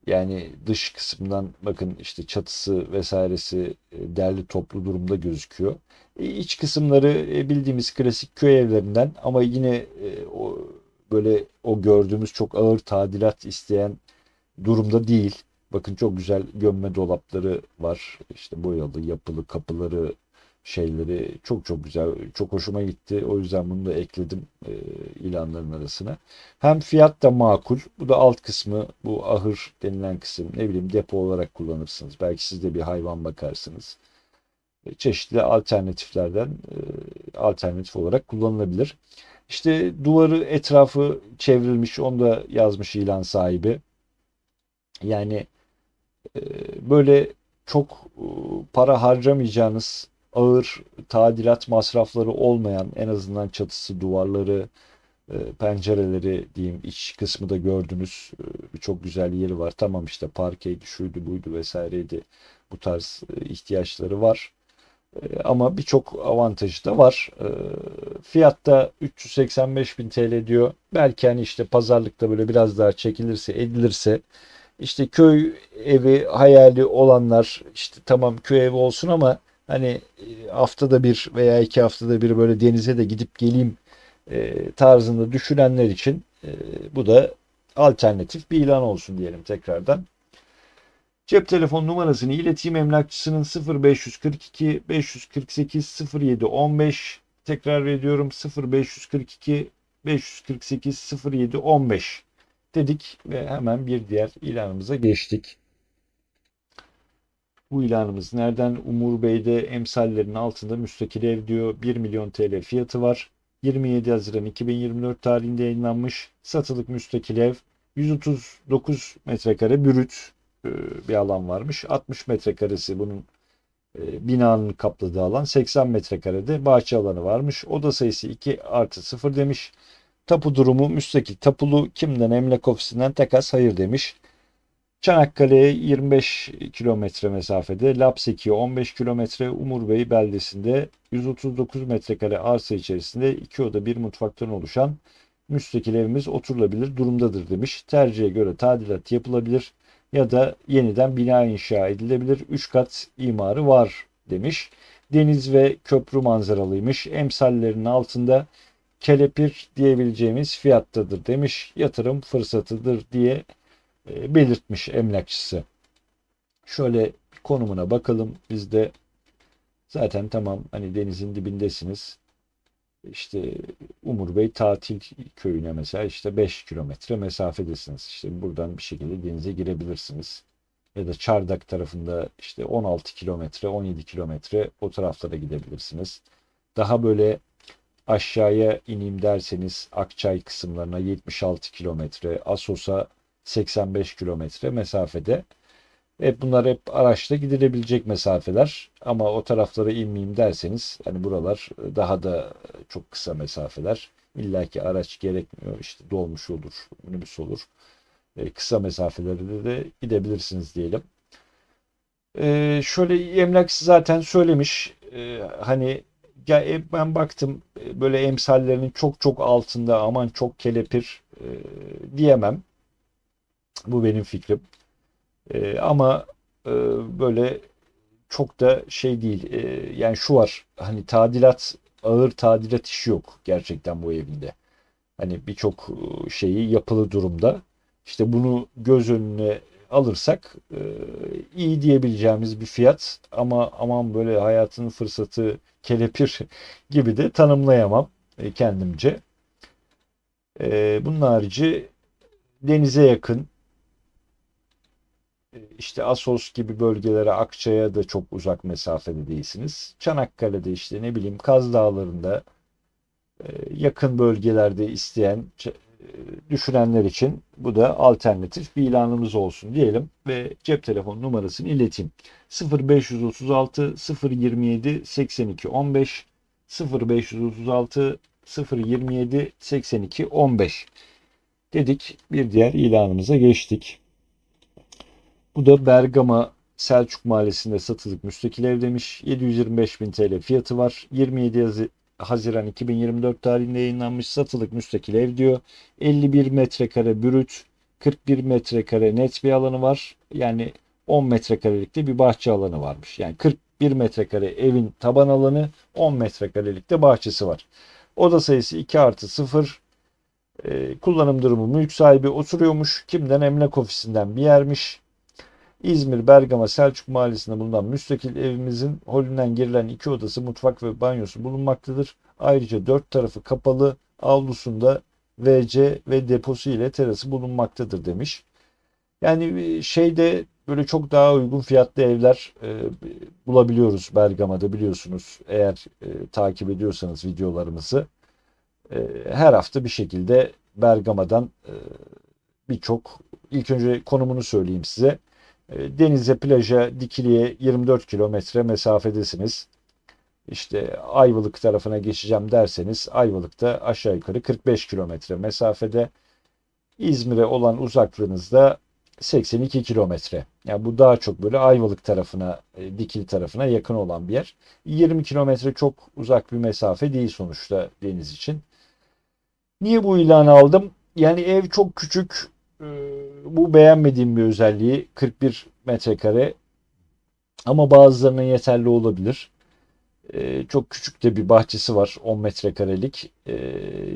Yani dış kısmından bakın, işte çatısı vesairesi derli toplu durumda gözüküyor. İç kısımları bildiğimiz klasik köy evlerinden ama yine o böyle o gördüğümüz çok ağır tadilat isteyen durumda değil. Bakın çok güzel gömme dolapları var. İşte boyalı, yapılı kapıları, şeyleri çok çok güzel. Çok hoşuma gitti. O yüzden bunu da ekledim ilanların arasına. Hem fiyat da makul. Bu da alt kısmı, bu ahır denilen kısım. Ne bileyim, depo olarak kullanırsınız. Belki siz de bir hayvan bakarsınız. Çeşitli alternatiflerden alternatif olarak kullanılabilir. İşte duvarı etrafı çevrilmiş. Onu da yazmış ilan sahibi. Yani böyle çok para harcamayacağınız, ağır tadilat masrafları olmayan, en azından çatısı, duvarları, pencereleri diyeyim, iç kısmı da gördünüz. Çok güzel yeri var. Tamam, işte parkeydi, şuydu buydu vesaireydi. Bu tarz ihtiyaçları var. Ama birçok avantajı da var. Fiyatta 385 bin TL diyor. Belki hani işte pazarlıkta böyle biraz daha çekilirse edilirse, işte köy evi hayali olanlar, işte tamam köy evi olsun ama hani haftada bir veya 2 haftada bir böyle denize de gidip geleyim tarzında düşünenler için bu da alternatif bir ilan olsun diyelim tekrardan. Cep telefon numarasını ileteyim. Emlakçısının 0542 548 07 15. Tekrar ediyorum, 0542 548 07 15 dedik ve hemen bir diğer ilanımıza geçtik. Bu ilanımız nereden? Umur Bey'de emsallerin altında müstakil ev diyor. 1 milyon TL fiyatı var. 27 Haziran 2024 tarihinde yayınlanmış. Satılık müstakil ev. 139 metrekare brüt bir alan varmış. 60 metrekaresi bunun binanın kapladığı alan. 80 metrekarede bahçe alanı varmış. Oda sayısı 2 artı 0 demiş. Tapu durumu müstakil tapulu. Kimden? Emlak ofisinden takas hayır demiş. Çanakkale'ye 25 kilometre mesafede, Lapseki'ye 15 kilometre, Umur Bey beldesinde 139 metrekare arsa içerisinde 2 oda 1 mutfaktan oluşan müstakil evimiz oturulabilir durumdadır demiş. Tercihe göre tadilat yapılabilir ya da yeniden bina inşa edilebilir. 3 kat imarı var demiş. Deniz ve köprü manzaralıymış. Emsallerinin altında kelepir diyebileceğimiz fiyattadır demiş. Yatırım fırsatıdır diye belirtmiş emlakçısı. Şöyle bir konumuna bakalım. Biz de zaten tamam, hani denizin dibindesiniz. İşte Umur Bey tatil köyüne mesela işte 5 kilometre mesafedesiniz. İşte buradan bir şekilde denize girebilirsiniz. Ya da Çardak tarafında işte 16 kilometre, 17 kilometre o taraflara gidebilirsiniz. Daha böyle aşağıya ineyim derseniz Akçay kısımlarına 76 kilometre, Assos'a 85 kilometre mesafede. Bunlar hep araçla gidilebilecek mesafeler. Ama o taraflara inmeyeyim derseniz hani buralar daha da çok kısa mesafeler. İlla ki araç gerekmiyor. İşte dolmuş olur, minibüs olur. Kısa mesafelerde de gidebilirsiniz diyelim. Şöyle emlakçı zaten söylemiş. Hani ya ben baktım böyle emsallerinin çok çok altında, aman çok kelepir diyemem. Bu benim fikrim. Ama e, böyle çok da şey değil. Yani şu var. Hani ağır tadilat işi yok gerçekten bu evinde. Hani birçok şeyi yapılı durumda. İşte bunu göz önüne alırsak iyi diyebileceğimiz bir fiyat, ama aman böyle hayatın fırsatı kelepir gibi de tanımlayamam kendimce. Bunun harici denize yakın, işte Assos gibi bölgelere, Akçay'a da çok uzak mesafede değilsiniz. Çanakkale'de işte ne bileyim Kaz Dağları'nda yakın bölgelerde isteyen düşünenler için bu da alternatif bir ilanımız olsun diyelim ve cep telefon numarasını ileteyim. 0536 027 82 15 0536 027 82 15 dedik. Bir diğer ilanımıza geçtik. Bu da Bergama Selçuk Mahallesi'nde satılık müstakil ev demiş. 725 bin TL fiyatı var. 27 Haziran 2024 tarihinde yayınlanmış satılık müstakil ev diyor. 51 metrekare brüt, 41 metrekare net bir alanı var. Yani 10 metrekarelik de bir bahçe alanı varmış. Yani 41 metrekare evin taban alanı, 10 metrekarelik de bahçesi var. Oda sayısı 2 artı 0. Kullanım durumu mülk sahibi oturuyormuş. Kimden? Emlak ofisinden bir yermiş. İzmir, Bergama, Selçuk Mahallesi'nde bulunan müstakil evimizin holünden girilen 2 odası, mutfak ve banyosu bulunmaktadır. Ayrıca 4 tarafı kapalı, avlusunda WC ve deposu ile terası bulunmaktadır demiş. Yani şeyde böyle çok daha uygun fiyatlı evler bulabiliyoruz Bergama'da, biliyorsunuz. Eğer takip ediyorsanız videolarımızı, her hafta bir şekilde Bergama'dan birçok, ilk önce konumunu söyleyeyim size. Denize, plaja, Dikili'ye 24 kilometre mesafedesiniz. İşte Ayvalık tarafına geçeceğim derseniz Ayvalık'ta aşağı yukarı 45 kilometre mesafede. İzmir'e olan uzaklığınızda 82 kilometre. Yani bu daha çok böyle Ayvalık tarafına, Dikili tarafına yakın olan bir yer. 20 kilometre çok uzak bir mesafe değil sonuçta deniz için. Niye bu ilanı aldım? Yani ev çok küçük. Bu beğenmediğim bir özelliği. 41 metrekare. Ama bazılarına yeterli olabilir. Çok küçük de bir bahçesi var, 10 metrekarelik.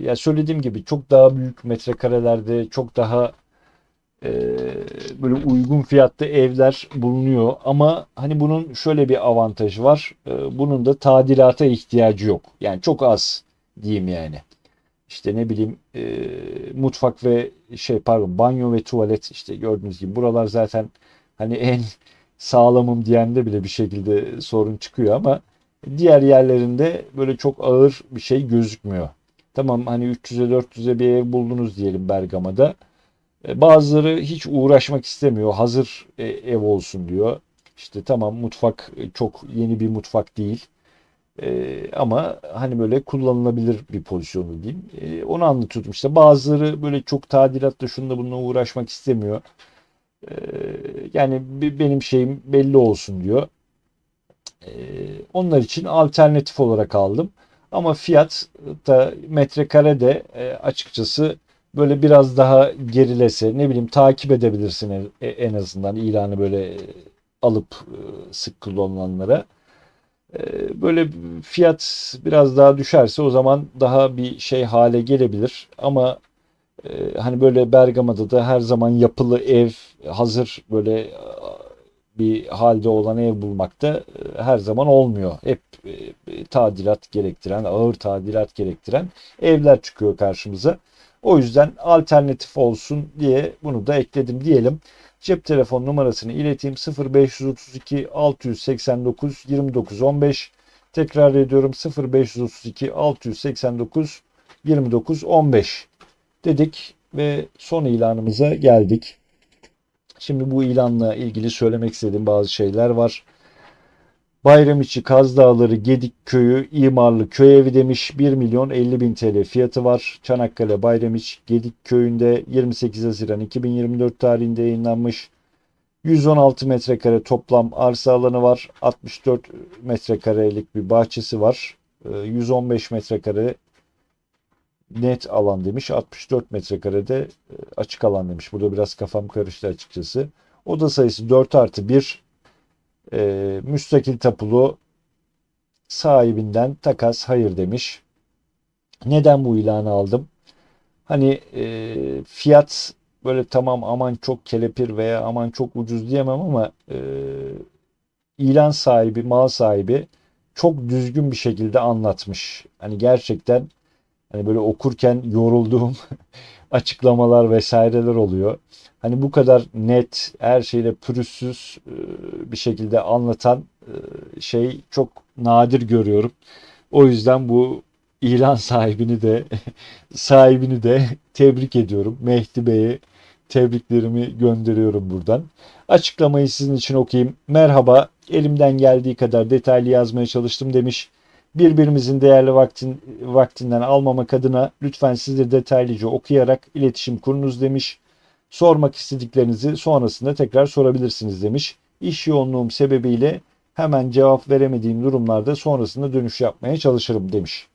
Ya söylediğim gibi çok daha büyük metrekarelerde çok daha e, böyle uygun fiyatlı evler bulunuyor. Ama hani bunun şöyle bir avantajı var. Bunun da tadilata ihtiyacı yok. Yani çok az diyeyim yani. İşte ne bileyim, mutfak ve pardon, banyo ve tuvalet, işte gördüğünüz gibi buralar zaten hani en sağlamım diyende bile bir şekilde sorun çıkıyor ama diğer yerlerinde böyle çok ağır bir şey gözükmüyor. Tamam, hani 300'e 400'e bir ev buldunuz diyelim Bergama'da. Bazıları hiç uğraşmak istemiyor. Hazır ev olsun diyor. İşte tamam, mutfak çok yeni bir mutfak değil. Ama hani böyle kullanılabilir bir pozisyonu diyeyim. Onu anlatıyordum işte. Bazıları böyle çok tadilatla şununla bununla uğraşmak istemiyor. Ee, Yani benim şeyim belli olsun diyor. Onlar için alternatif olarak aldım. Ama fiyat da metrekare de açıkçası böyle biraz daha gerilese, ne bileyim, takip edebilirsin en azından ilanı böyle alıp sık kullanılanlara. Böyle fiyat biraz daha düşerse o zaman daha bir şey hale gelebilir. Ama hani böyle Bergama'da da her zaman yapılı ev, hazır böyle bir halde olan ev bulmak da her zaman olmuyor. Hep tadilat gerektiren, ağır tadilat gerektiren evler çıkıyor karşımıza. O yüzden alternatif olsun diye bunu da ekledim diyelim. Cep telefon numarasını ileteyim: 0532 689 29 15. Tekrar ediyorum: 0532 689 29 15 dedik ve son ilanımıza geldik. Şimdi bu ilanla ilgili söylemek istediğim bazı şeyler var. Bayramiçi Kaz Dağları Gedik Köyü imarlı köy evi demiş. 1 milyon 50 bin TL fiyatı var. Çanakkale Bayramiç Gedik Köyü'nde 28 Haziran 2024 tarihinde yayınlanmış. 116 metrekare toplam arsa alanı var. 64 metrekarelik bir bahçesi var. 115 metrekare net alan demiş. 64 metrekarede açık alan demiş. Burada biraz kafam karıştı açıkçası. Oda sayısı 4 artı 1. Müstakil tapulu, sahibinden takas hayır demiş. Neden bu ilanı aldım? Hani fiyat böyle tamam, aman çok kelepir veya aman çok ucuz diyemem ama ilan sahibi, mal sahibi çok düzgün bir şekilde anlatmış. Hani gerçekten hani böyle okurken yorulduğum açıklamalar vesaireler oluyor. Hani bu kadar net, her şeyle pürüzsüz bir şekilde anlatan şey çok nadir görüyorum. O yüzden bu ilan sahibini de tebrik ediyorum. Mehdi Bey'e tebriklerimi gönderiyorum buradan. Açıklamayı sizin için okuyayım. Merhaba, elimden geldiği kadar detaylı yazmaya çalıştım demiş. Birbirimizin değerli vaktinden almamak adına lütfen siz de detaylıca okuyarak iletişim kurunuz demiş. Sormak istediklerinizi sonrasında tekrar sorabilirsiniz demiş. İş yoğunluğum sebebiyle hemen cevap veremediğim durumlarda sonrasında dönüş yapmaya çalışırım demiş.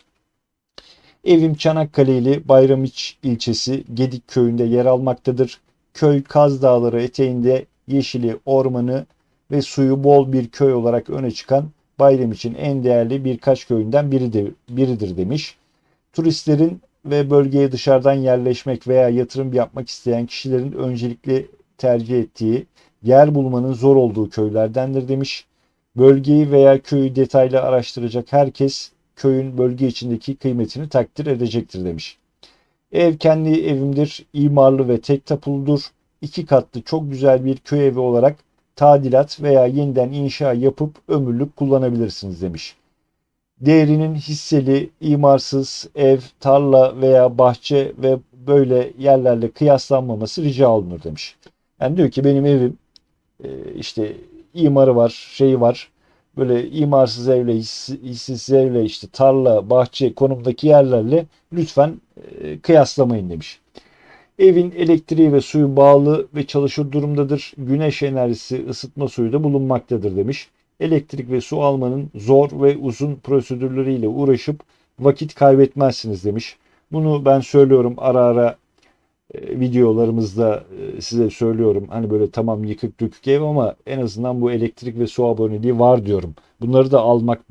Evim Çanakkale'li Bayramiç ilçesi Gedik köyünde yer almaktadır. Köy Kaz Dağları eteğinde yeşili, ormanı ve suyu bol bir köy olarak öne çıkan Bayramiç'in en değerli birkaç köyünden biridir demiş. Turistlerin ve bölgeye dışarıdan yerleşmek veya yatırım yapmak isteyen kişilerin öncelikle tercih ettiği, yer bulmanın zor olduğu köylerdendir demiş. Bölgeyi veya köyü detaylı araştıracak herkes köyün bölge içindeki kıymetini takdir edecektir demiş. Ev kendi evimdir, imarlı ve tek tapuludur. 2 katlı çok güzel bir köy evi olarak tadilat veya yeniden inşa yapıp ömürlük kullanabilirsiniz demiş. Değerinin hisseli, imarsız ev, tarla veya bahçe ve böyle yerlerle kıyaslanmaması rica olunur demiş. Yani diyor ki benim evim işte imarı var, şeyi var. Böyle imarsız evle, hissiz evle, işte tarla, bahçe konumdaki yerlerle lütfen kıyaslamayın demiş. Evin elektriği ve suyu bağlı ve çalışır durumdadır. Güneş enerjisi ısıtma suyu da bulunmaktadır demiş. Elektrik ve su almanın zor ve uzun prosedürleriyle uğraşıp vakit kaybetmezsiniz demiş. Bunu ben söylüyorum ara ara, Videolarımızda size söylüyorum. Hani böyle tamam yıkık dökük ev ama en azından bu elektrik ve su aboneliği var diyorum. Bunları da almak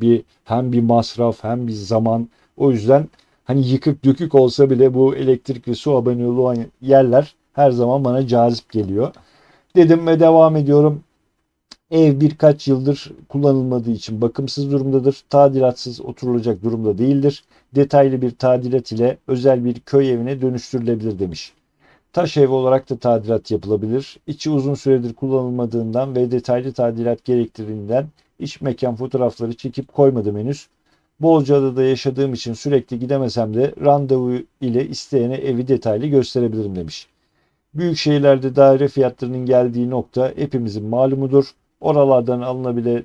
hem bir masraf hem bir zaman. O yüzden hani yıkık dökük olsa bile bu elektrik ve su aboneliği olan yerler her zaman bana cazip geliyor. Dedim ve devam ediyorum. Ev birkaç yıldır kullanılmadığı için bakımsız durumdadır. Tadilatsız oturulacak durumda değildir. Detaylı bir tadilat ile özel bir köy evine dönüştürülebilir demiş. Taş ev olarak da tadilat yapılabilir. İçi uzun süredir kullanılmadığından ve detaylı tadilat gerektirdiğinden iç mekan fotoğrafları çekip koymadım henüz. Bozcaada'da yaşadığım için sürekli gidemesem de randevu ile isteyene evi detaylı gösterebilirim demiş. Büyük şehirlerde daire fiyatlarının geldiği nokta hepimizin malumudur. Oralardan alınabilen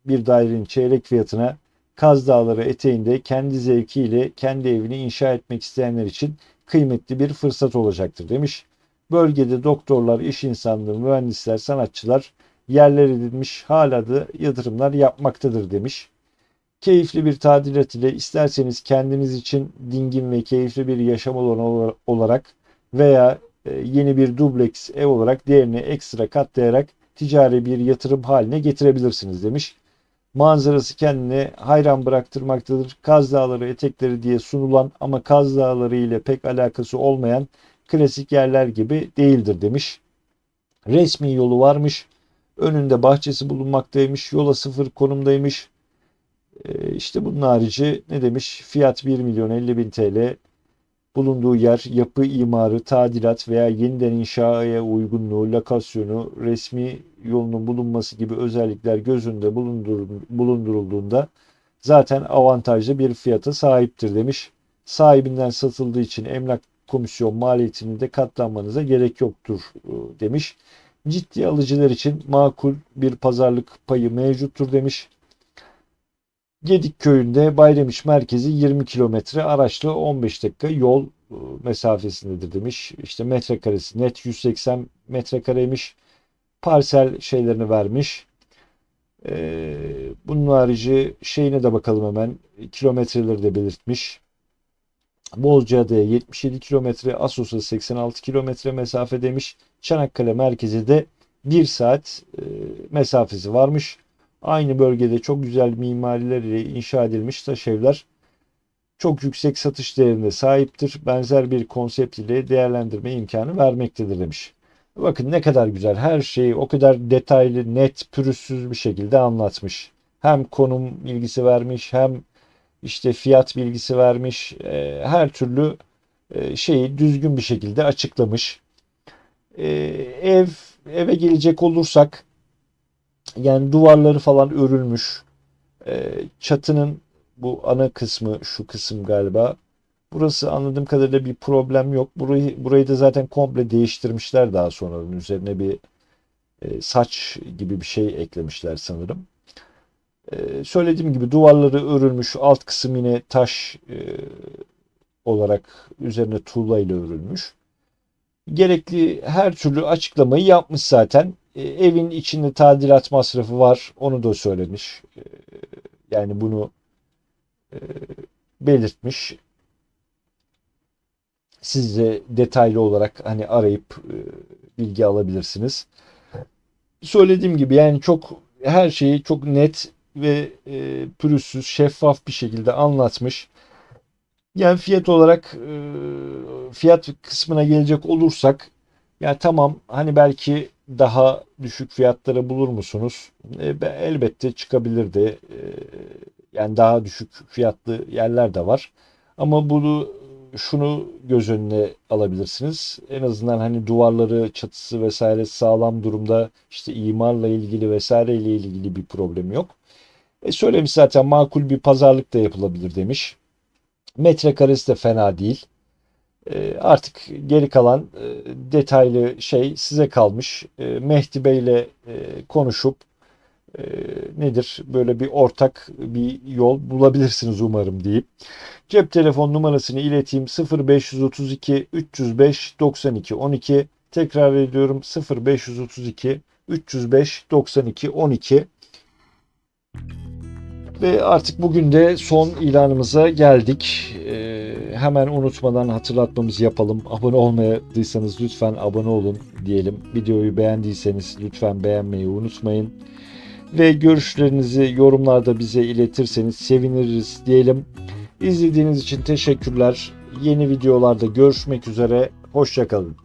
bir dairenin çeyrek fiyatına Kaz Dağları eteğinde kendi zevkiyle kendi evini inşa etmek isteyenler için kıymetli bir fırsat olacaktır demiş. Bölgede doktorlar, iş insanları, mühendisler, sanatçılar yerler edilmiş hala da yatırımlar yapmaktadır demiş. Keyifli bir tadilat ile isterseniz kendiniz için dingin ve keyifli bir yaşam alanı olarak veya yeni bir dubleks ev olarak değerini ekstra katlayarak ticari bir yatırım haline getirebilirsiniz demiş. Manzarası kendine hayran bıraktırmaktadır. Kaz Dağları etekleri diye sunulan ama Kaz Dağları ile pek alakası olmayan klasik yerler gibi değildir demiş. Resmi yolu varmış. Önünde bahçesi bulunmaktaymış. Yola sıfır konumdaymış. İşte bunun harici ne demiş? Fiyat 1 milyon 50 bin TL. Bulunduğu yer, yapı imarı, tadilat veya yeniden inşaya uygunluğu, lokasyonu, resmi yolunun bulunması gibi özellikler göz önünde bulundurulduğunda zaten avantajlı bir fiyata sahiptir demiş. Sahibinden satıldığı için emlak komisyon maliyetini de katlanmanıza gerek yoktur demiş. Ciddi alıcılar için makul bir pazarlık payı mevcuttur demiş. Gedik köyünde Bayramiç merkezi 20 kilometre, araçla 15 dakika yol mesafesindedir demiş. İşte metrekaresi net 180 metrekareymiş. Parsel şeylerini vermiş. Bunun harici şeyine de bakalım hemen. Kilometreleri de belirtmiş. Bozcaada'ya 77 kilometre, Assos'a 86 kilometre mesafe demiş. Çanakkale merkezi de 1 saat mesafesi varmış. Aynı bölgede çok güzel mimariler ile inşa edilmiş taş evler çok yüksek satış değerine sahiptir. Benzer bir konsept ile değerlendirme imkanı vermektedir demiş. Bakın ne kadar güzel. Her şeyi o kadar detaylı, net, pürüzsüz bir şekilde anlatmış. Hem konum bilgisi vermiş, hem işte fiyat bilgisi vermiş. Her türlü şeyi düzgün bir şekilde açıklamış. E, ev eve gelecek olursak yani duvarları falan örülmüş. Çatının bu ana kısmı şu kısım galiba. Burası anladığım kadarıyla bir problem yok. Burayı da zaten komple değiştirmişler daha sonra. Üzerine bir saç gibi bir şey eklemişler sanırım. Söylediğim gibi duvarları örülmüş. Alt kısım yine taş olarak üzerine tuğla ile örülmüş. Gerekli her türlü açıklamayı yapmış zaten. Evin içinde tadilat masrafı var. Onu da söylemiş. Yani bunu e, belirtmiş. Siz de detaylı olarak hani arayıp bilgi alabilirsiniz. Söylediğim gibi yani çok her şeyi çok net ve pürüzsüz, şeffaf bir şekilde anlatmış. Yani fiyat olarak fiyat kısmına gelecek olursak ya tamam hani belki daha düşük fiyatlara bulur musunuz? Elbette çıkabilirdi. Yani daha düşük fiyatlı yerler de var. Ama bunu şunu göz önüne alabilirsiniz. En azından hani duvarları, çatısı vesaire sağlam durumda, işte imarla ilgili vesaire ile ilgili bir problem yok. Söylemiş zaten makul bir pazarlık da yapılabilir demiş. Metrekaresi de fena değil. Artık geri kalan detaylı şey size kalmış. Mehdi Bey'le konuşup e, nedir böyle bir ortak bir yol bulabilirsiniz umarım deyip cep telefon numarasını ileteyim: 0532 305 92 12. Tekrar ediyorum: 0532 305 92 12. Ve artık bugün de son ilanımıza geldik. Hemen unutmadan hatırlatmamızı yapalım. Abone olmadıysanız lütfen abone olun diyelim. Videoyu beğendiyseniz lütfen beğenmeyi unutmayın. Ve görüşlerinizi yorumlarda bize iletirseniz seviniriz diyelim. İzlediğiniz için teşekkürler. Yeni videolarda görüşmek üzere. Hoşça kalın.